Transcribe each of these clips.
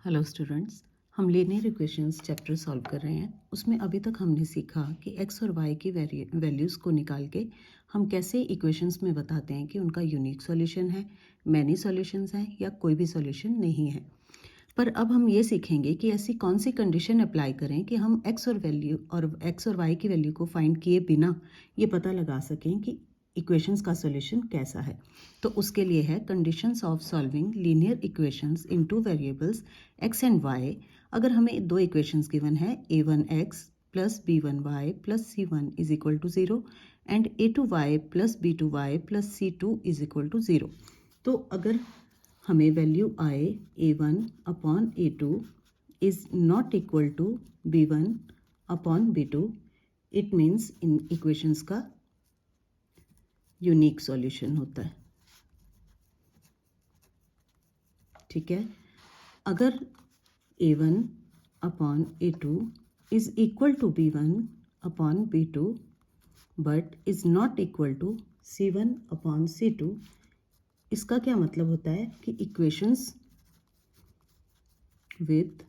Hello students, हम linear equations chapter solve कर रहे हैं। उसमें अभी तक हमने सीखा कि एक्स और वाई की वैल्यूज़ को निकाल के हम कैसे इक्वेशंस में बताते हैं कि उनका यूनिक सॉल्यूशन है, मैनी सॉल्यूशंस हैं या कोई भी सॉल्यूशन नहीं है। पर अब हम ये सीखेंगे कि ऐसी कौन सी कंडीशन अप्लाई करें कि हम एक्स और वाई की वैल्यू को फाइंड किए बिना ये पता लगा सकें कि इक्वेशंस का सॉल्यूशन कैसा है। तो उसके लिए है conditions of solving linear equations in two variables X and Y. अगर हमें दो इक्वेशंस गिवन है a1x plus b1y plus c1 is equal to 0 and a2y plus b2y plus c2 is equal to 0। तो अगर हमें वैल्यू आए a1 upon a2 is not equal to b1 upon b2, it means इन equations का unique solution होता है। ठीक है, अगर a1 upon a2 is equal to b1 upon b2 but is not equal to c1 upon c2, इसका क्या मतलब होता है कि equations with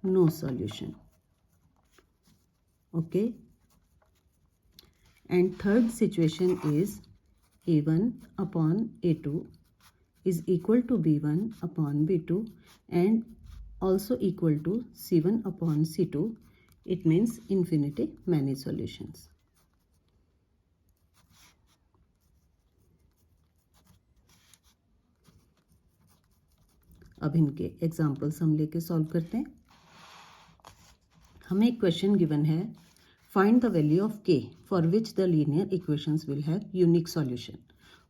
no solution. Okay, and third situation is a1 upon a2 is equal to b1 upon b2 and also equal to c1 upon c2. It means infinity many solutions. अब इनके examples हम लेके solve करते हैं। हमें एक question given है, find the value of k for which the linear equations will have unique solution.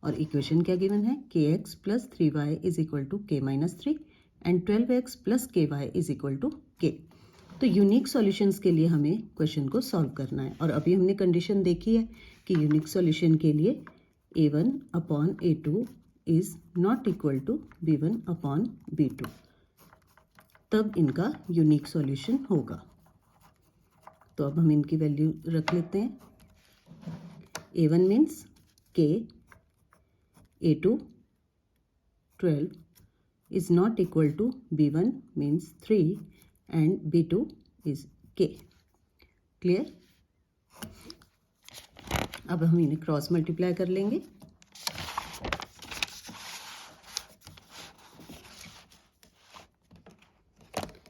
और इक्वेशन क्या गिवन है, kx plus 3y is equal to k minus 3 and 12x plus ky is equal to k। तो unique solutions के लिए हमें question को solve करना है। और अभी हमने कंडीशन देखी है कि यूनिक सॉल्यूशन के लिए a1 upon a2 is not equal to b1 upon b2, तब इनका यूनिक सॉल्यूशन होगा। तो अब हम इनकी वैल्यू रख लेते हैं। a1 means k, a2 12 is not equal to b1 means 3 and b2 is k. Clear? अब हम इन्हें क्रॉस मल्टीप्लाई कर लेंगे।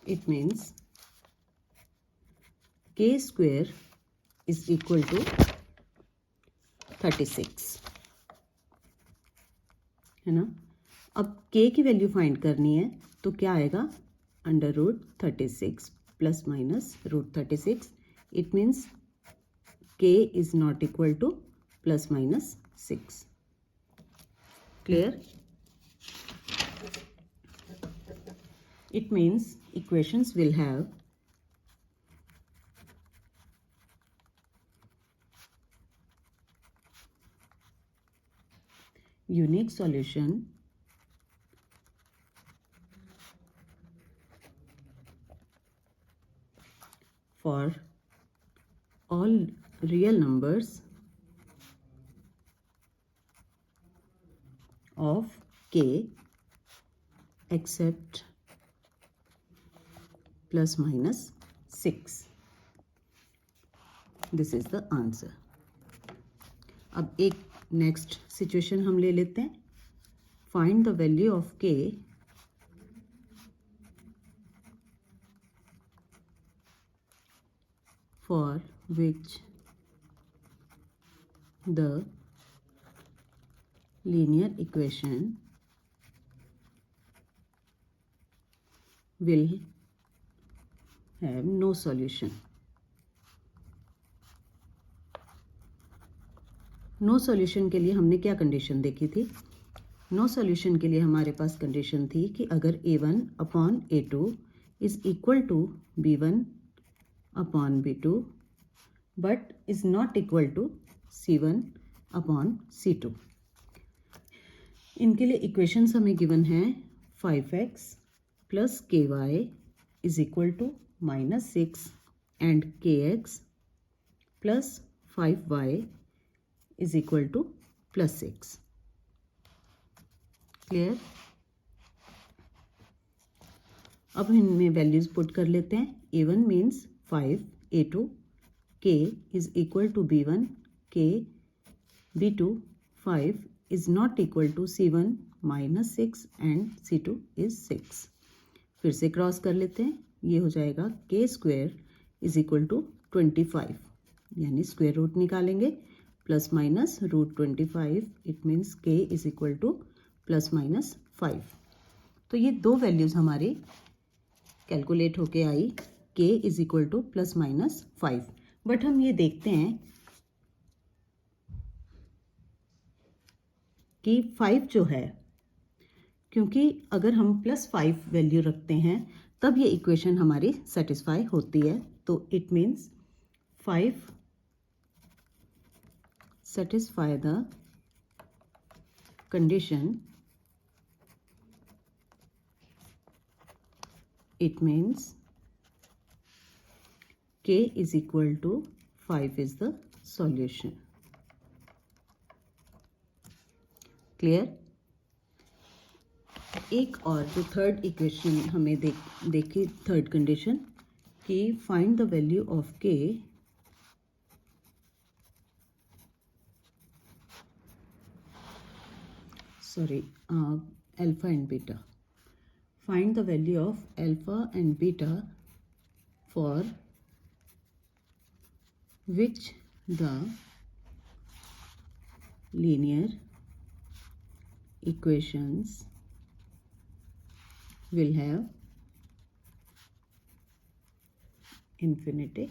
It means k square is equal to 36, है ना। अब k की वैल्यू फाइंड करनी है तो क्या आएगा, under root 36 plus minus root 36। It means k is not equal two plus minus 6। Clear? It means equations will have unique solution for all real numbers of k except plus minus 6. This is the answer. अब एक next situation हम ले लेते हैं। Find the value of k for which the linear equation will have no solution. No solution के लिए हमने क्या कंडीशन देखी थी? नो सॉल्यूशन के लिए हमारे पास कंडीशन थी कि अगर a1 upon a2 is equal to b1 upon b2 but is not equal to c1 upon c2। इनके लिए इक्वेशंस हमें गिवन है 5x plus ky is equal to minus 6 and kx plus 5y is equal to plus 6. Clear? अब इनमें values put कर लेते हैं. A1 means 5, A2 K is equal to B1, K B2 5 is not equal to C1 minus 6 and C2 is 6. फिर से cross कर लेते हैं. ये हो जाएगा K square is equal to 25, यानी स्क्वेयर रूट निकालेंगे. Plus minus root 25, it means K is equal two plus minus 5. तो ये दो वैल्यूज़ हमारी कैलकुलेट होके आई. K is equal two plus minus 5. But हम ये देखते हैं कि 5 जो है, क्योंकि अगर हम प्लस 5 वैल्यू रखते हैं तब ये इक्वेशन हमारी सेटिस्फाई होती है. तो it means 5 satisfy the condition. It means K is equal to 5 is the solution. Clear? एक और जो थर्ड इक्वेशन हमें देखी, थर्ड कंडीशन कि find the value of K alpha and beta. Find the value of alpha and beta for which the linear equations will have infinite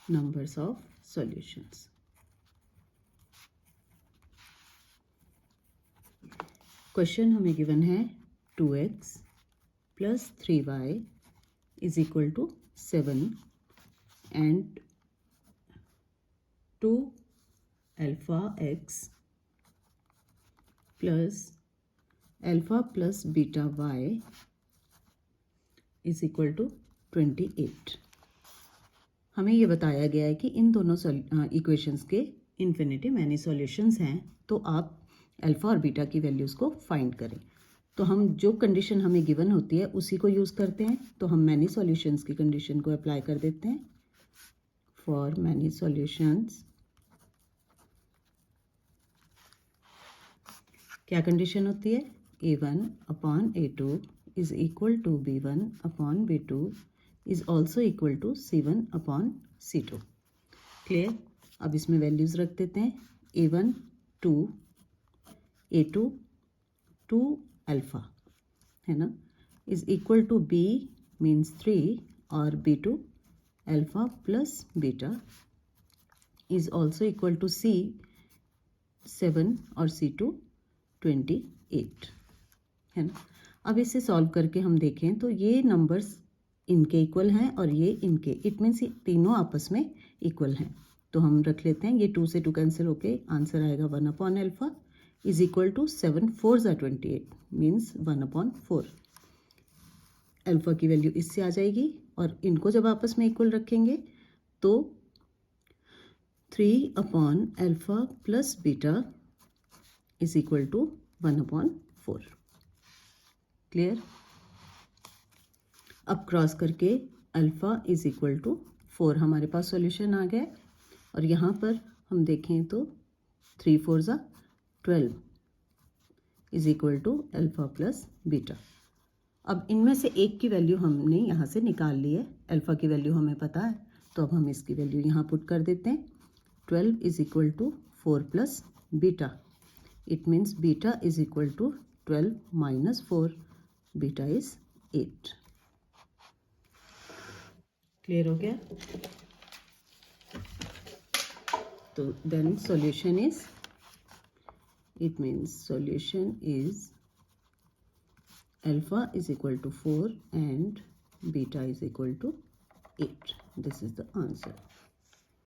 numbers of solutions. Question हमें given है 2x plus 3y is equal to 7 and 2 alpha x plus alpha plus beta y is equal to 28. हमें ये बताया गया है कि इन दोनों equations के इन्फिनिटी मैनी सॉल्यूशंस हैं. तो आप अल्फ़ा और बीटा की वैल्यूज़ को फाइंड करें. तो हम जो कंडीशन हमें गिवन होती है उसी को यूज़ करते हैं. तो हम मैनी सॉल्यूशंस की कंडीशन को अप्लाई कर देते हैं. फॉर मैनी सॉल्यूशंस क्या कंडीशन होती है? A1 upon A2 is equal to B1 upon B2 is also equal to C1 upon C2. Clear? अब इसमें वैल्यूज़ रख देते हैं. A1 2, A2 2 अल्फ़ा है ना, is equal to B means 3 और B2 alpha plus beta is also equal to C 7 और C2 28 है ना. अब इसे सॉल्व करके हम देखें तो ये नंबर्स इनके इक्वल हैं और ये इनके, इट मीन्स ये तीनों आपस में इक्वल हैं. तो हम रख लेते हैं. ये 2 से 2 कैंसिल होके आंसर आएगा 1 upon alpha is equal to 7 4 28 means 1 upon 4. Alpha की वैल्यू इससे आ जाएगी और इनको जब आपस में इक्वल रखेंगे तो 3 upon alpha plus beta is equal to 1 upon 4. Clear? अब क्रॉस करके अल्फ़ा इज इक्वल टू 4 हमारे पास सॉल्यूशन आ गया. और यहाँ पर हम देखें तो 3 4 12 is equal to alpha plus beta. अब इनमें से एक की वैल्यू हमने यहाँ से निकाल ली है. अल्फ़ा की वैल्यू हमें पता है तो अब हम इसकी वैल्यू यहाँ पुट कर देते हैं. 12 is equal to 4 plus beta. It means beta is equal to 12 minus 4. Beta is 8. Clear हो गया? तो then solution is, it means solution is alpha is equal to 4 and beta is equal to 8. This is the answer.